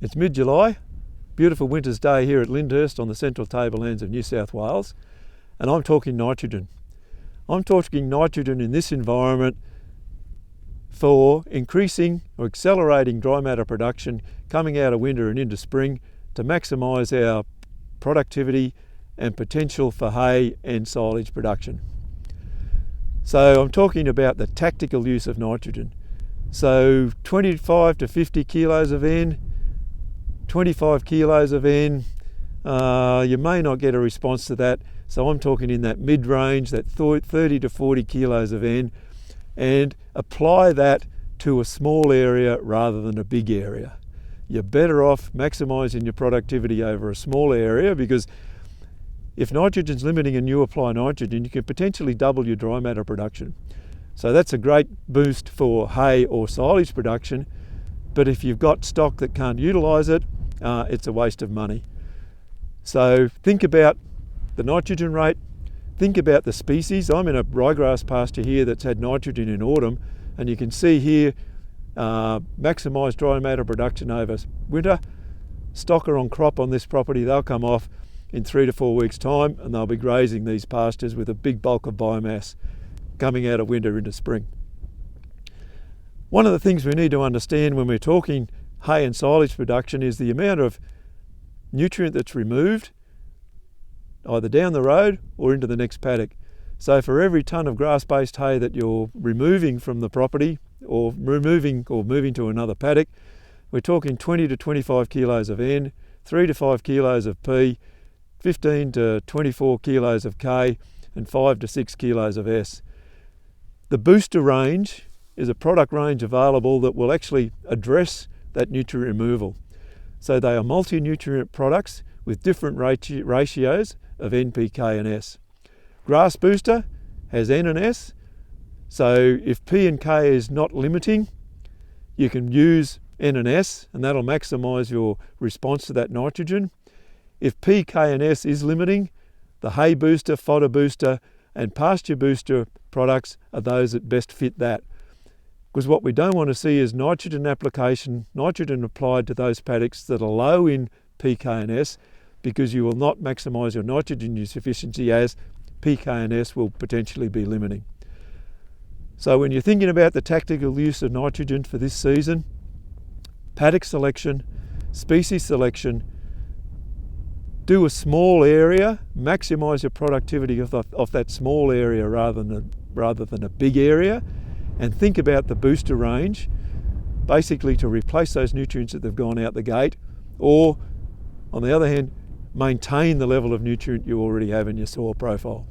It's mid-July, beautiful winter's day here at Lyndhurst on the Central Tablelands of New South Wales, and I'm talking nitrogen. I'm talking nitrogen in this environment for increasing or accelerating dry matter production coming out of winter and into spring to maximise our productivity and potential for hay and silage production. So I'm talking about the tactical use of nitrogen. So 25 to 50 kilos of N, 25 kilos of N, you may not get a response to that. So I'm talking in that mid-range, that 30 to 40 kilos of N, and apply that to a small area rather than a big area. You're better off maximising your productivity over a small area, because if nitrogen's limiting and you apply nitrogen, you can potentially double your dry matter production. So that's a great boost for hay or silage production, but if you've got stock that can't utilise it, it's a waste of money. So think about the nitrogen rate, think about the species. I'm in a ryegrass pasture here that's had nitrogen in autumn, and you can see here maximise dry matter production over winter. Stock are on crop on this property. They'll come off in 3 to 4 weeks' time, and they'll be grazing these pastures with a big bulk of biomass coming out of winter into spring. One of the things we need to understand when we're talking hay and silage production is the amount of nutrient that's removed either down the road or into the next paddock. So for every tonne of grass-based hay that you're removing from the property or moving to another paddock, we're talking 20 to 25 kilos of N, 3 to 5 kilos of P, 15 to 24 kilos of K, and 5 to 6 kilos of S. The booster range is a product range available that will actually address that nutrient removal. So they are multi-nutrient products with different ratios of N, P, K and S. Grass Booster has N and S, so if P and K is not limiting, you can use N and S, and that'll maximise your response to that nitrogen. If P, K and S is limiting, the Hay Booster, Fodder Booster and Pasture Booster products are those that best fit that. Because what we don't want to see is nitrogen applied to those paddocks that are low in P, K and S, because you will not maximise your nitrogen use efficiency, as P, K and S will potentially be limiting. So when you're thinking about the tactical use of nitrogen for this season, paddock selection, species selection, do a small area, maximise your productivity of that small area rather than a big area, and think about the booster range, basically to replace those nutrients that have gone out the gate, or on the other hand, maintain the level of nutrient you already have in your soil profile.